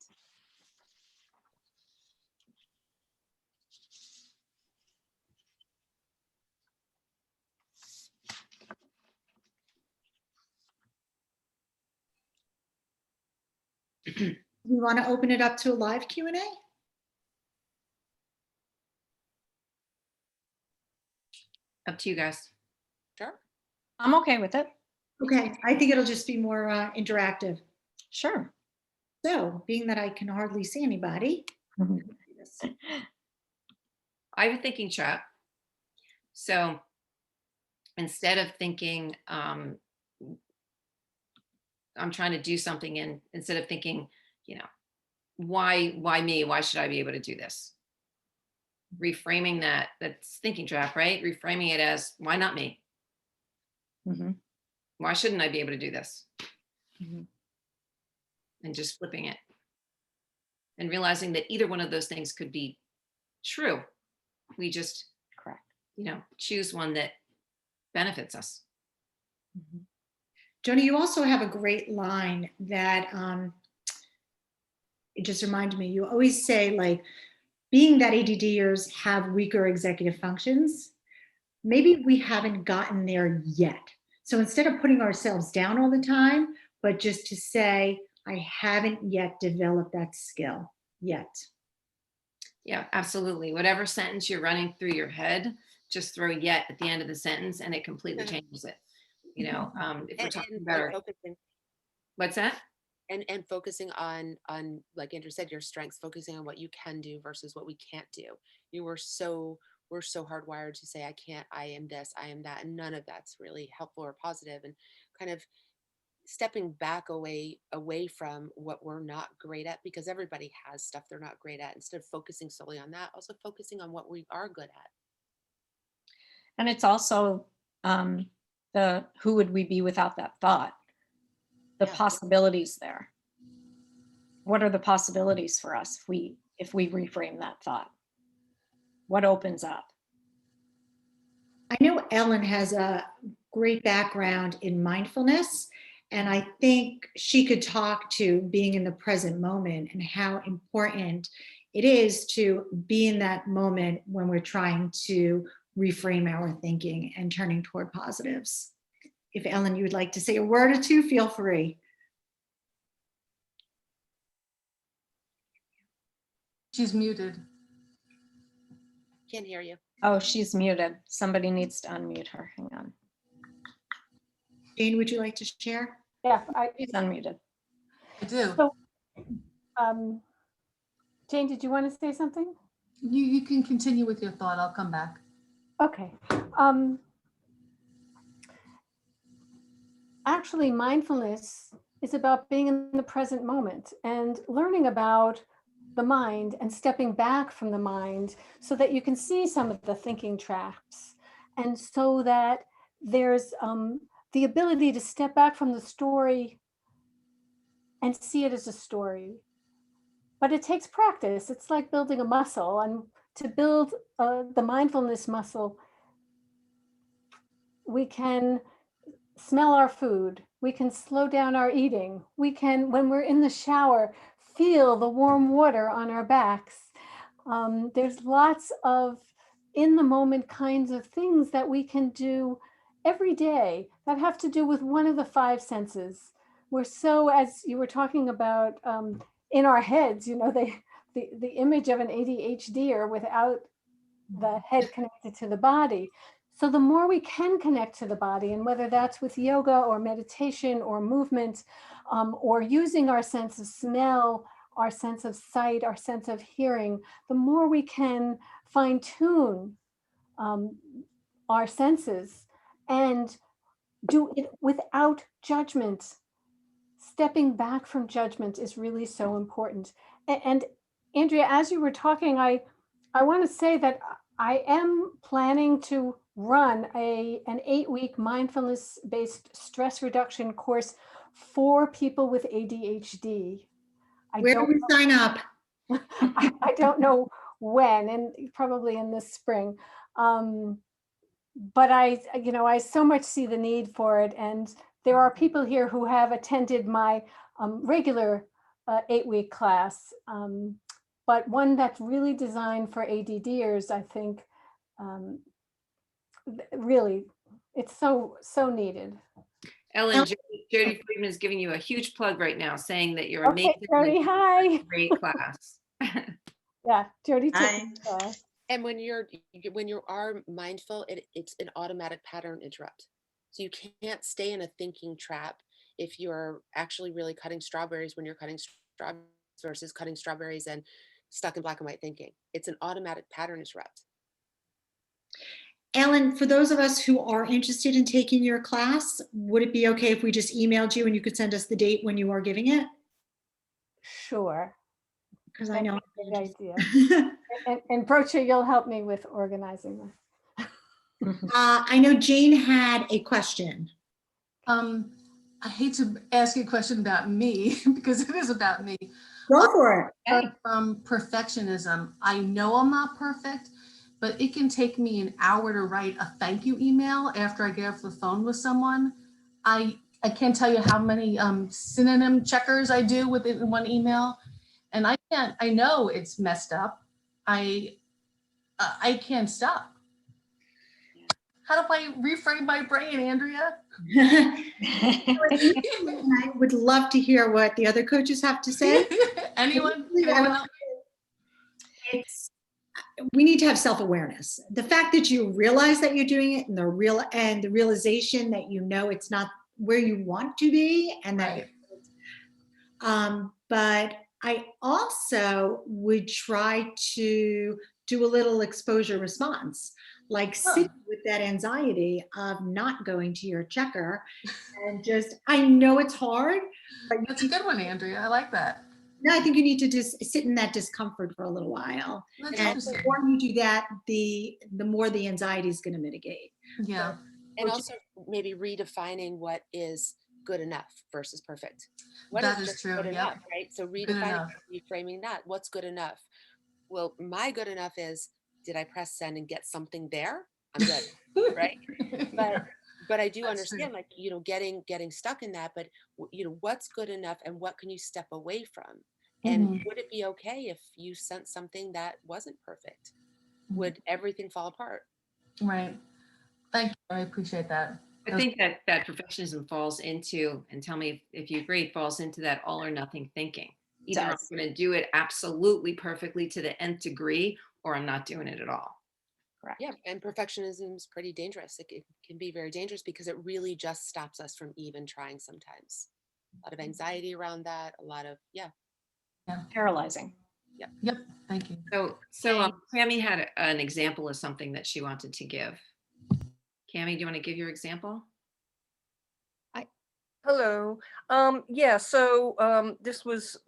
We want to open it up to a live Q&A? Up to you guys. Sure. I'm okay with it. Okay, I think it'll just be more interactive. Sure. So, being that I can hardly see anybody, I have a thinking trap. So instead of thinking, I'm trying to do something, and instead of thinking, why me? Why should I be able to do this? Reframing that's thinking trap, right? Reframing it as, why not me? Mm-hmm. Why shouldn't I be able to do this? Mm-hmm. And just flipping it and realizing that either one of those things could be true. We just, Correct. choose one that benefits us. Mm-hmm. Joni, you also have a great line that it just reminded me. You always say, like, being that ADDers have weaker executive functions, maybe we haven't gotten there yet. So instead of putting ourselves down all the time, but just to say, I haven't yet developed that skill yet. Yeah, absolutely. Whatever sentence you're running through your head, just throw yet at the end of the sentence and it completely changes it. If we're talking about what's that? And focusing on, like Andrew said, your strengths, focusing on what you can do versus what we can't do. You were so we're so hardwired to say, I can't, I am this, I am that. And none of that's really helpful or positive. And kind of stepping back away from what we're not great at, because everybody has stuff they're not great at. Instead of focusing solely on that, also focusing on what we are good at. And it's also the who would we be without that thought? The Yeah. possibilities there. What are the possibilities for us if we reframe that thought? What opens up? I know Ellen has a great background in mindfulness, and I think she could talk to being in the present moment and how important it is to be in that moment when we're trying to reframe our thinking and turning toward positives. If Ellen, you would like to say a word or two, feel free. She's muted. Can't hear you. Oh, she's muted. Somebody needs to unmute her. Hang on. Jane, would you like to share? Yeah, She's unmuted. I do. So, Jane, did you want to say something? You can continue with your thought. I'll come back. Okay. Actually, mindfulness is about being in the present moment and learning about the mind and stepping back from the mind so that you can see some of the thinking traps, and so that there's the ability to step back from the story and see it as a story. But it takes practice. It's like building a muscle, and to build the mindfulness muscle, we can smell our food. We can slow down our eating. We can, when we're in the shower, feel the warm water on our backs. There's lots of in the moment kinds of things that we can do every day that have to do with one of the five senses. We're so, as you were talking about, in our heads, you know, the image of an ADHDer without the head connected to the body. So the more we can connect to the body, and whether that's with yoga or meditation or movement, or using our sense of smell, our sense of sight, our sense of hearing, the more we can fine tune our senses and do it without judgment. Stepping back from judgment is really so important. And Andrea, as you were talking, I want to say that I am planning to run an 8-week mindfulness-based stress reduction course for people with ADHD. Where do we sign up? I don't know when, and probably in this spring. But I so much see the need for it. And there are people here who have attended my regular 8-week class, but one that's really designed for ADDers, I think, really, it's so needed. Ellen, Jody Friedman is giving you a huge plug right now, saying that you're Okay, amazing. Jody, hi. Great class. Yeah, Jody took Hi. the class. And when you are mindful, it's an automatic pattern interrupt. So you can't stay in a thinking trap if you're actually really cutting strawberries when you're cutting strawberries versus cutting strawberries and stuck in black and white thinking. It's an automatic pattern interrupt. Ellen, for those of us who are interested in taking your class, would it be okay if we just emailed you and you could send us the date when you are giving it? Sure. Because I know. That's a good idea. And Brocha, you'll help me with organizing this. I know Jane had a question. I hate to ask you a question about me because it is about me. Go for it. Perfectionism. I know I'm not perfect, but it can take me an hour to write a thank you email after I get off the phone with someone. I can't tell you how many synonym checkers I do within one email. And I know it's messed up. I can't stop. How do I reframe my brain, Andrea? I would love to hear what the other coaches have to say. Anyone? We need to have self-awareness. The fact that you realize that you're doing it, and the realization that you know it's not where you want to be, and that. Right. But I also would try to do a little exposure response, like sit with that anxiety of not going to your checker and just, I know it's hard, but you That's a good one, Andrea. I like that. no, I think you need to just sit in that discomfort for a little while. That's And the interesting. more you do that, the more the anxiety is going to mitigate. Yeah. And also maybe redefining what is good enough versus perfect. What That is is just true, good yep. enough, right? So redefining, enough. reframing that. What's good enough? Well, my good enough is, did I press send and get something there? I'm good, right? But I do That's understand, true. like, getting stuck in that. But what's good enough, and what can you step away from? And Mhm. would it be okay if you sent something that wasn't perfect? Mhm. Would everything fall apart? Right. Thank you. I appreciate that. I think that perfectionism falls into, and tell me if you agree, falls into that all or nothing thinking. Either I'm Does. going to do it absolutely perfectly to the nth degree, or I'm not doing it at all. Correct. Yeah, and perfectionism is pretty dangerous. It can be very dangerous because it really just stops us from even trying sometimes. A lot of anxiety around that, a lot of, Paralyzing. Yep. Thank you. So Cammie had an example of something that she wanted to give. Cammie, do you want to give your example? Hello. Yeah, so this was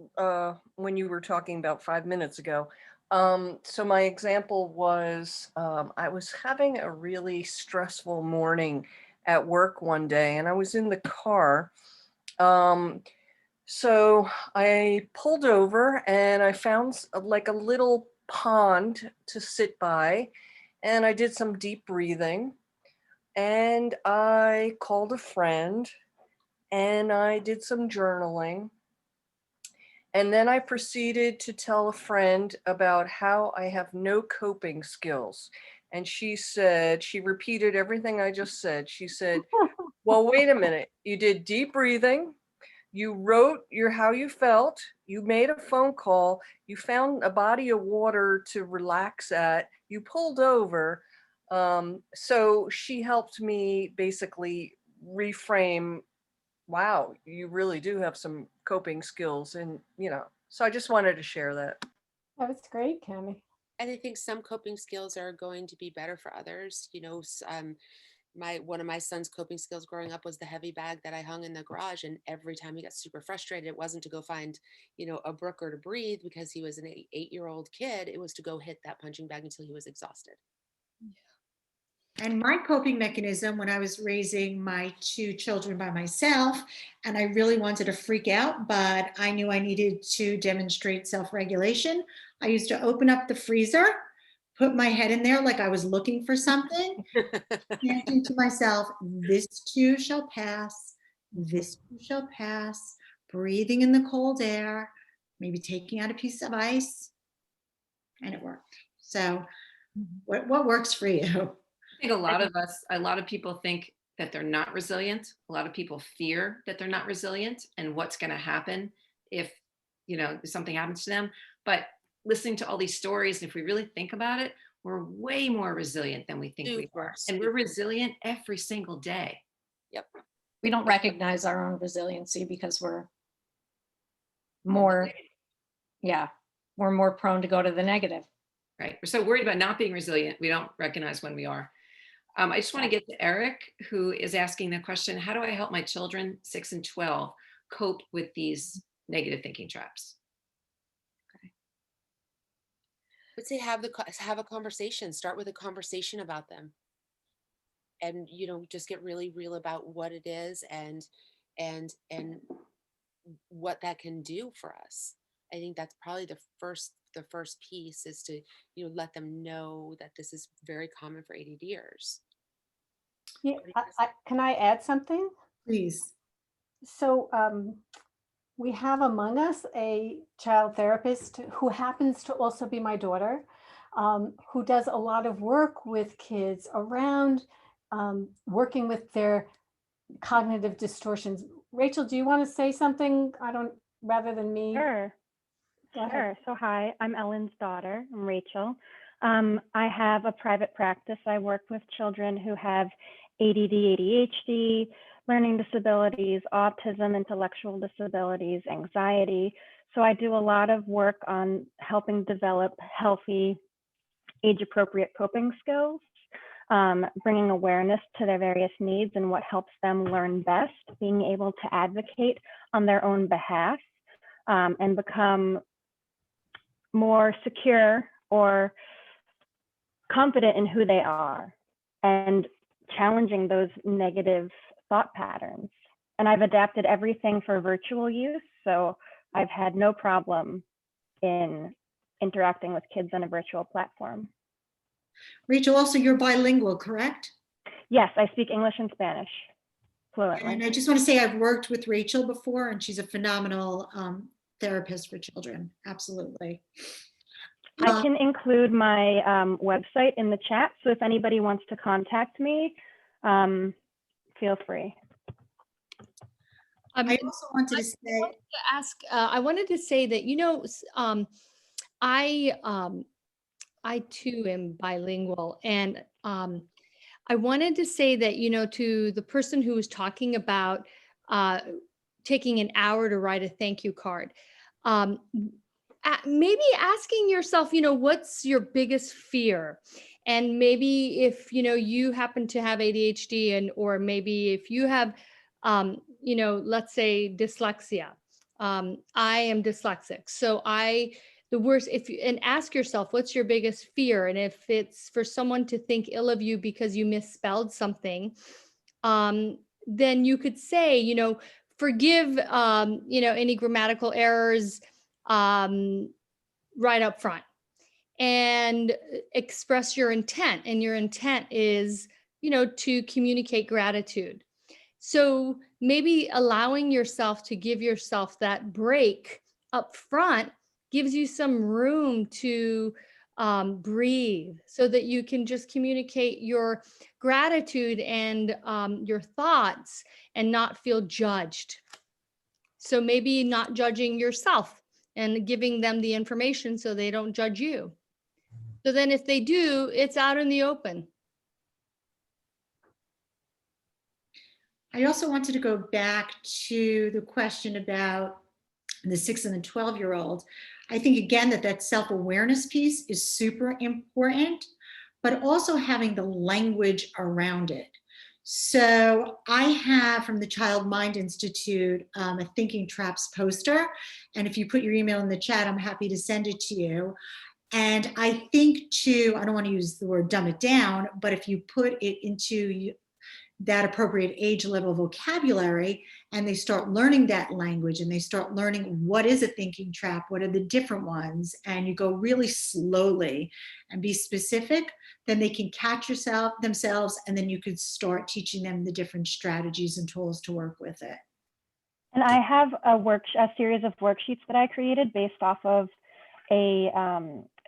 when you were talking about 5 minutes ago. So my example was I was having a really stressful morning at work one day, and I was in the car. So I pulled over and I found like a little pond to sit by, and I did some deep breathing, and I called a friend and I did some journaling. And then I proceeded to tell a friend about how I have no coping skills. And she said, she repeated everything I just said. She said, well, wait a minute. You did deep breathing. You wrote how you felt. You made a phone call. You found a body of water to relax at. You pulled over. So she helped me basically reframe, wow, you really do have some coping skills. And, so I just wanted to share that. That was great, Cammie. and I think some coping skills are going to be better for others. One of my son's coping skills growing up was the heavy bag that I hung in the garage, and every time he got super frustrated, it wasn't to go find a brook or to breathe because he was an 8-year-old kid. It was to go hit that punching bag until he was exhausted. And my coping mechanism when I was raising my 2 children by myself, and I really wanted to freak out, but I knew I needed to demonstrate self-regulation, I used to open up the freezer, put my head in there like I was looking for something, chanting to myself, this too shall pass, this too shall pass, breathing in the cold air, maybe taking out a piece of ice, and it worked. So what works for you? I think a lot of people think that they're not resilient. A lot of people fear that they're not resilient and what's going to happen if, something happens to them. But listening to all these stories, if we really think about it, we're way more resilient than we think we are. And we're resilient every single day. Yep. We don't recognize our own resiliency because we're more prone to go to the negative. Right. We're so worried about not being resilient. We don't recognize when we are. I just want to get to Eric, who is asking the question, how do I help my children 6 and 12 cope with these negative thinking traps? But say have a conversation. Start with a conversation about them, and just get really real about what it is and what that can do for us. I think that's probably the first piece is to let them know that this is very common for ADDers. Yeah, can I add something? Please. So we have among us a child therapist who happens to also be my daughter, who does a lot of work with kids around working with their cognitive distortions. Rachel, do you want to say something? Rather than me. Sure. Go ahead. Sure. So hi, I'm Ellen's daughter. I'm Rachel. I have a private practice. I work with children who have ADD, ADHD, learning disabilities, autism, intellectual disabilities, anxiety. So I do a lot of work on helping develop healthy age-appropriate coping skills, bringing awareness to their various needs and what helps them learn best, being able to advocate on their own behalf, and become more secure or confident in who they are, and challenging those negative thought patterns. And I've adapted everything for virtual use, so I've had no problem in interacting with kids on a virtual platform. Rachel, also you're bilingual, correct? Yes, I speak English and Spanish fluently. And I just want to say I've worked with Rachel before, and she's a phenomenal therapist for children. Absolutely. I can include my website in the chat, so if anybody wants to contact me, feel free. I also wanted to say, I wanted to say that, you know, I too am bilingual, and I wanted to say that, you know, to the person who was talking about taking an hour to write a thank you card, maybe asking yourself, you know, what's your biggest fear? And maybe if, you know, you happen to have ADHD, and, or maybe if you have, you know, let's say dyslexia. I am dyslexic. So the worst, and ask yourself, what's your biggest fear? And if it's for someone to think ill of you because you misspelled something, then you could say, you know, forgive, you know, any grammatical errors right up front, and express your intent. And your intent is, you know, to communicate gratitude. So maybe allowing yourself to give yourself that break up front gives you some room to breathe, so that you can just communicate your gratitude and your thoughts and not feel judged. So maybe not judging yourself and giving them the information so they don't judge you. So then if they do, it's out in the open. I also wanted to go back to the question about the 6 and the 12-year-old. I think, again, that self-awareness piece is super important, but also having the language around it. So I have, from the Child Mind Institute, a Thinking Traps poster. And if you put your email in the chat, I'm happy to send it to you. And I think I don't want to use the word dumb it down, but if you put it into that appropriate age level vocabulary, and they start learning that language, and they start learning what is a thinking trap, what are the different ones, and you go really slowly and be specific, then they can catch themselves, and then you could start teaching them the different strategies and tools to work with it. And I have a series of worksheets that I created based off of a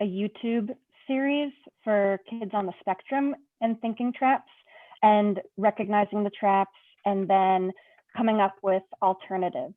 YouTube series for kids on the spectrum and thinking traps, and recognizing the traps, and then coming up with alternatives.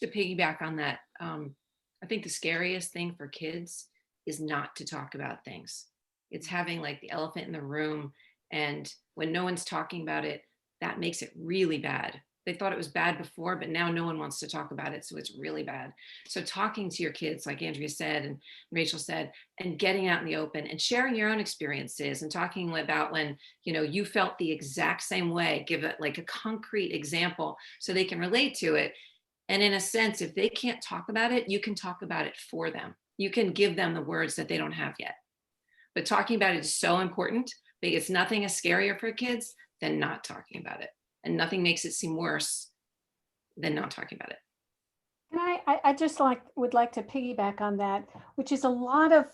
To piggyback on that, I think the scariest thing for kids is not to talk about things. It's having like the elephant in the room, and when no one's talking about it, that makes it really bad. They thought it was bad before, but now no one wants to talk about it, so it's really bad. So talking to your kids, like Andrea said and Rachel said, and getting out in the open and sharing your own experiences and talking about when, you know, you felt the exact same way, give it like a concrete example so they can relate to it. And in a sense, if they can't talk about it, you can talk about it for them. You can give them the words that they don't have yet. But talking about it is so important, because nothing is scarier for kids than not talking about it. And nothing makes it seem worse than not talking about it. And I just would like to piggyback on that, which is a lot of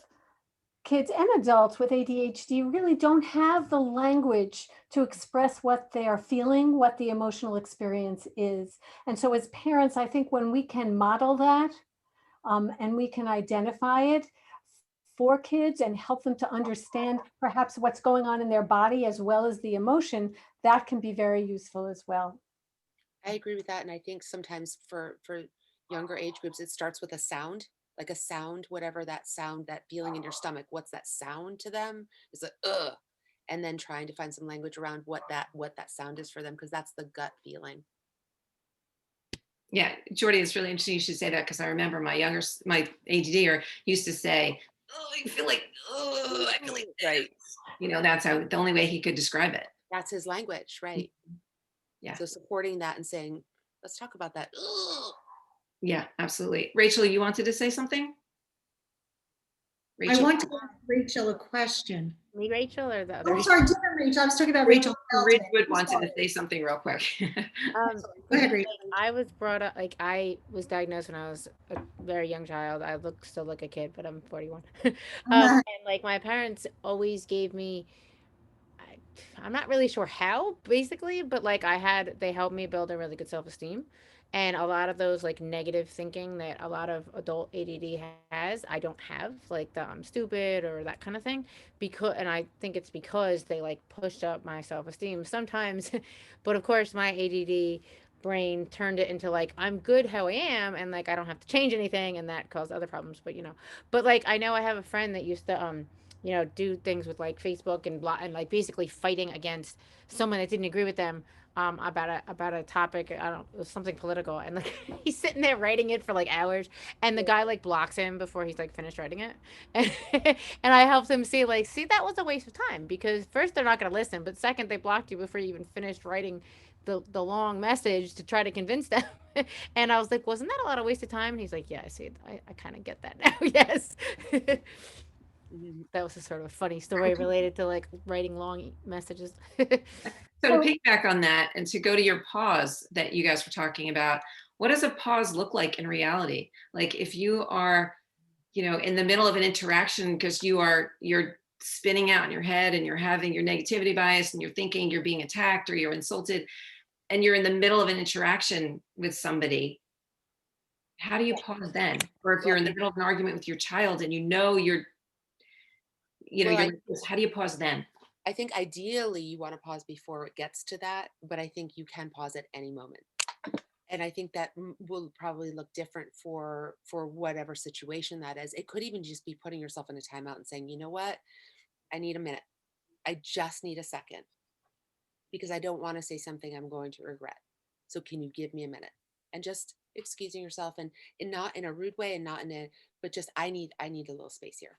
kids and adults with ADHD really don't have the language to express what they are feeling, what the emotional experience is. And so as parents, I think when we can model that and we can identify it for kids and help them to understand perhaps what's going on in their body as well as the emotion, that can be very useful as well. I agree with that. And I think sometimes for younger age groups, it starts with a sound, like a sound, whatever that sound, that feeling in your stomach, what's that sound to them? It's like, ugh. And then trying to find some language around what that sound is for them, because that's the gut feeling. Yeah, Jordy, it's really interesting you should say that, because I remember my ADDer used to say, oh, I feel like, oh, I feel like, Right. that's the only way he could describe it. That's his language, right? Yeah. So supporting that and saying, let's talk about that. Ugh. Yeah, absolutely. Rachel, you wanted to say something? I Rachel? want to ask Rachel a question. Me, Rachel, or the other? Oh, sorry, different Rachel. I was talking about Rachel. Ridgewood wanted to say something real quick. Go ahead, Rachel. I was brought up, like, I was diagnosed when I was a very young child. I look still like a kid, but I'm 41. And like my parents always gave me, I'm not really sure how, basically, but like they helped me build a really good self-esteem. And a lot of those like negative thinking that a lot of adult ADD has, I don't have, like the I'm stupid or that kind of thing. And I think it's because they like pushed up my self-esteem sometimes. But of course, my ADD brain turned it into like I'm good how I am, and like I don't have to change anything, and that caused other problems. But like I know I have a friend that used to do things with like Facebook and blah, and like basically fighting against someone that didn't agree with them about a topic. I don't, it was something political, and like he's sitting there writing it for like hours, and the guy like blocks him before he's like finished writing it, and and I helped him see that was a waste of time, because first they're not going to listen, but second they blocked you before you even finished writing the long message to try to convince them. And I was like, wasn't that a lot of waste of time? And he's like, yeah, I see. I kind of get that now. Yes. That was a sort of funny story related to like writing long messages. So to piggyback on that and to go to your pause that you guys were talking about, what does a pause look like in reality? Like if you are, in the middle of an interaction because you're spinning out in your head and you're having your negativity bias and you're thinking you're being attacked or you're insulted and you're in the middle of an interaction with somebody, how do you pause then? Or if you're in the middle of an argument with your child and how do you pause then? I think ideally you want to pause before it gets to that, but I think you can pause at any moment. And I think that will probably look different for whatever situation that is. It could even just be putting yourself in a timeout and saying, you know what? I need a minute. I just need a second because I don't want to say something I'm going to regret. So can you give me a minute? And just excusing yourself and not in a rude way and not but just I need a little space here.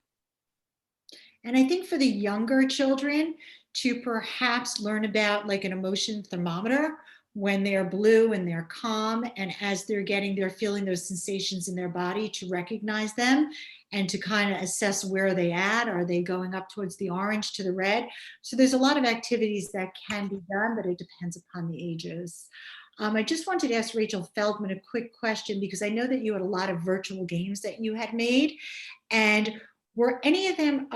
And I think for the younger children to perhaps learn about like an emotion thermometer when they're blue and they're calm, and as they're feeling those sensations in their body, to recognize them and to kind of assess where they at. Are they going up towards the orange to the red? So there's a lot of activities that can be done, but it depends upon the ages. I just wanted to ask Rachel Feldman a quick question, because I know that you had a lot of virtual games that you had made, and were any of them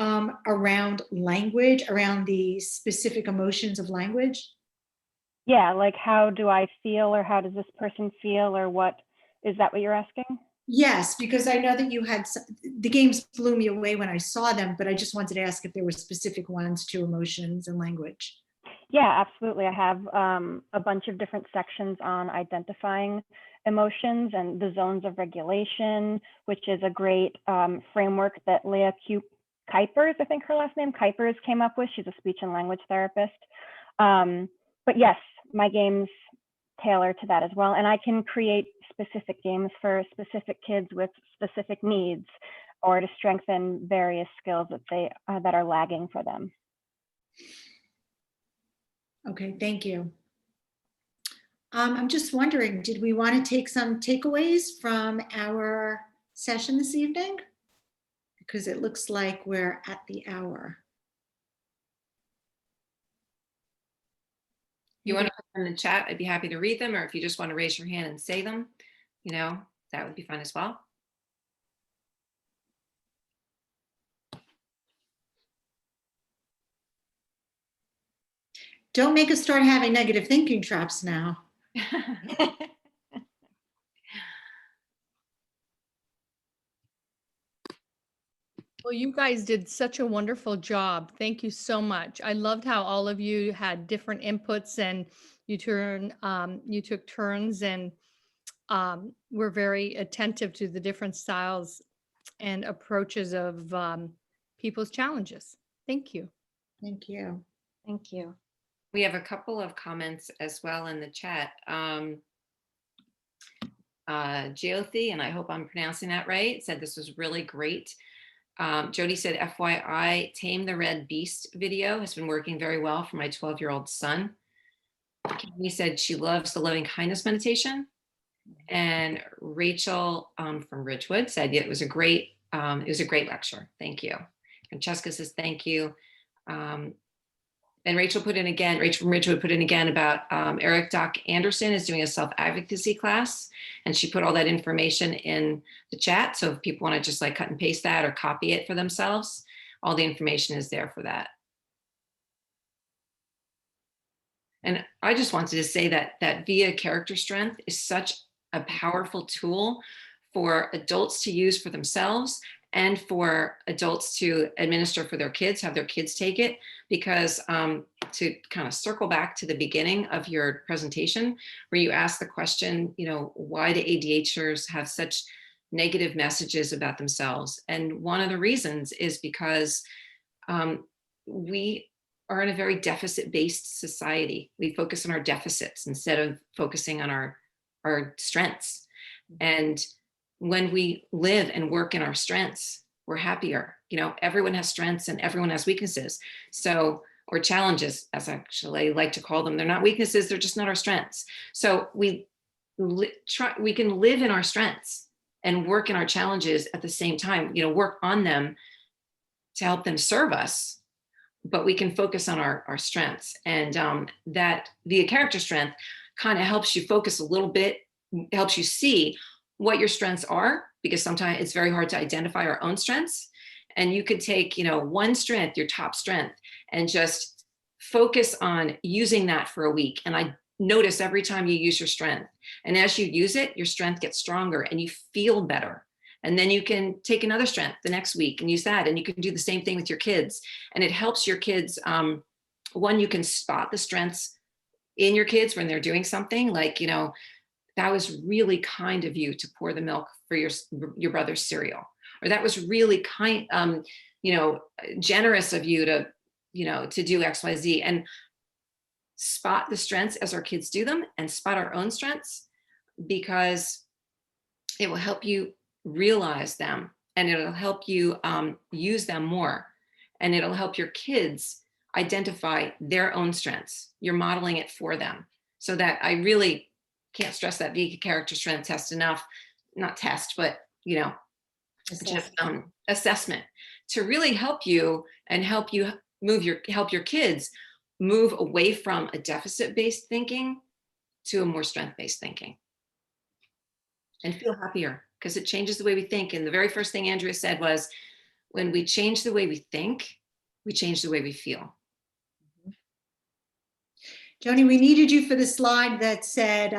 around language, around the specific emotions of language? Yeah, like how do I feel, or how does this person feel, or what, is that what you're asking? Yes, because I know that you had, the games blew me away when I saw them, but I just wanted to ask if there were specific ones to emotions and language. Yeah, absolutely. I have a bunch of different sections on identifying emotions and the zones of regulation, which is a great framework that Leah Kuipers, I think her last name, Kuipers, came up with. She's a speech and language therapist. But yes, my games tailor to that as well. And I can create specific games for specific kids with specific needs, or to strengthen various skills that are lagging for them. Okay, thank you. I'm just wondering, did we want to take some takeaways from our session this evening? Because it looks like we're at the hour. You want to put them in the chat, I'd be happy to read them, or if you just want to raise your hand and say them, that would be fun as well. Don't make us start having negative thinking traps now. Well, you guys did such a wonderful job. Thank you so much. I loved how all of you had different inputs, and you took turns, and were very attentive to the different styles and approaches of people's challenges. Thank you. Thank you. Thank you. We have a couple of comments as well in the chat. Jyoti, and I hope I'm pronouncing that right, said this was really great. Jody said, FYI, Tame the Red Beast video has been working very well for my 12-year-old son. Kami said she loves the loving kindness meditation. And Rachel from Ridgewood said it was a great lecture. Thank you. Francesca says thank you. And Rachel from Ridgewood put in again about Eric Doc Anderson is doing a self-advocacy class, and she put all that information in the chat. So if people want to just like cut and paste that or copy it for themselves, all the information is there for that. And I just wanted to say that VIA character strength is such a powerful tool for adults to use for themselves and for adults to administer for their kids, have their kids take it, because to kind of circle back to the beginning of your presentation where you asked the question, why do ADHDers have such negative messages about themselves? And one of the reasons is because we are in a very deficit-based society. We focus on our deficits instead of focusing on our strengths. And when we live and work in our strengths, we're happier. Everyone has strengths and everyone has weaknesses. So, or challenges, as I actually like to call them. They're not weaknesses, they're just not our strengths. So we can live in our strengths and work in our challenges at the same time, work on them to help them serve us, but we can focus on our strengths. And that the character strength kind of helps you focus a little bit, helps you see what your strengths are, because sometimes it's very hard to identify our own strengths. And you could take, one strength, your top strength, and just focus on using that for a week. And I notice every time you use your strength, and as you use it, your strength gets stronger and you feel better. And then you can take another strength the next week and use that. And you can do the same thing with your kids. And it helps your kids. One, you can spot the strengths in your kids when they're doing something like, that was really kind of you to pour the milk for your brother's cereal, or that was really kind, generous of you to do XYZ. And spot the strengths as our kids do them, and spot our own strengths, because it will help you realize them, and it'll help you use them more, and it'll help your kids identify their own strengths. You're modeling it for them. So that I really can't stress that VIA character strength test enough, not test, but just assessment to really help you and help your kids move away from a deficit-based thinking to a more strength-based thinking and feel happier, because it changes the way we think. And the very first thing Andrea said was, when we change the way we think, we change the way we feel. Joni, we needed you for the slide that said,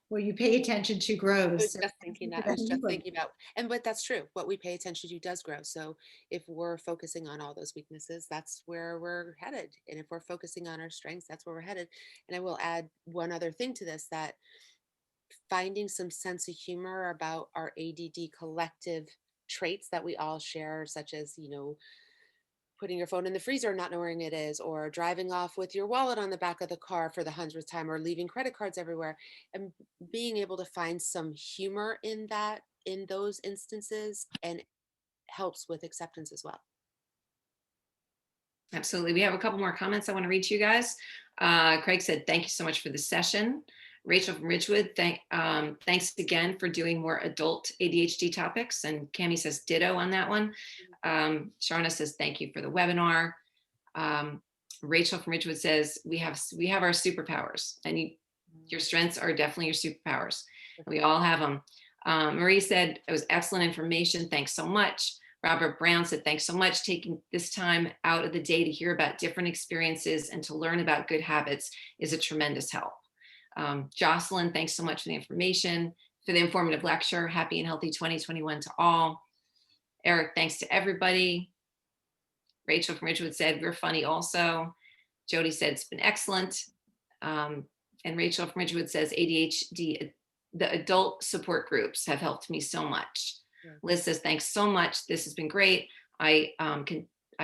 where you pay attention to grows. I was just thinking that. I was just thinking about, but that's true. What we pay attention to does grow. So if we're focusing on all those weaknesses, that's where we're headed. And if we're focusing on our strengths, that's where we're headed. And I will add one other thing to this, that finding some sense of humor about our ADD collective traits that we all share, such as, putting your phone in the freezer, not knowing it is, or driving off with your wallet on the back of the car for the 100th time, or leaving credit cards everywhere, and being able to find some humor in those instances, and helps with acceptance as well. Absolutely. We have a couple more comments I want to read to you guys. Craig said, thank you so much for the session. Rachel from Ridgewood, thanks again for doing more adult ADHD topics. And Cami says ditto on that one. Sharna says, thank you for the webinar. Rachel from Ridgewood says, we have our superpowers, and your strengths are definitely your superpowers. We all have them. Marie said, it was excellent information. Thanks so much. Robert Brown said, thanks so much. Taking this time out of the day to hear about different experiences and to learn about good habits is a tremendous help. Jocelyn, thanks so much for the information, for the informative lecture. Happy and healthy 2021 to all. Eric, thanks to everybody. Rachel from Ridgewood said, we're funny also. Jody said, it's been excellent. And Rachel from Ridgewood says, ADHD, the adult support groups have helped me so much. Yeah. Liz says, thanks so much. This has been great. I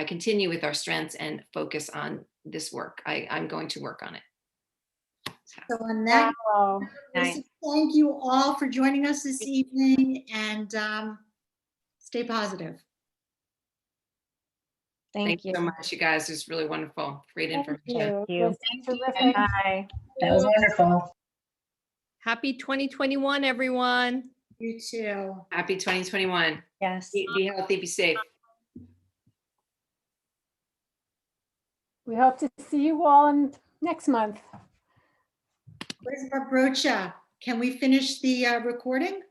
continue with our strengths and focus on this work. I'm going to work on it. So on that, Nice. Thank you all for joining us this evening, and stay positive. Thank you so you. much, you guys. It's really wonderful. Great Thank information. you. you. That's terrific. Bye. That was wonderful. Happy 2021, everyone. You too. Happy 2021. Yes. Be healthy, be safe. We hope to see you all next month. Where's Barbrocha? Can we finish the recording?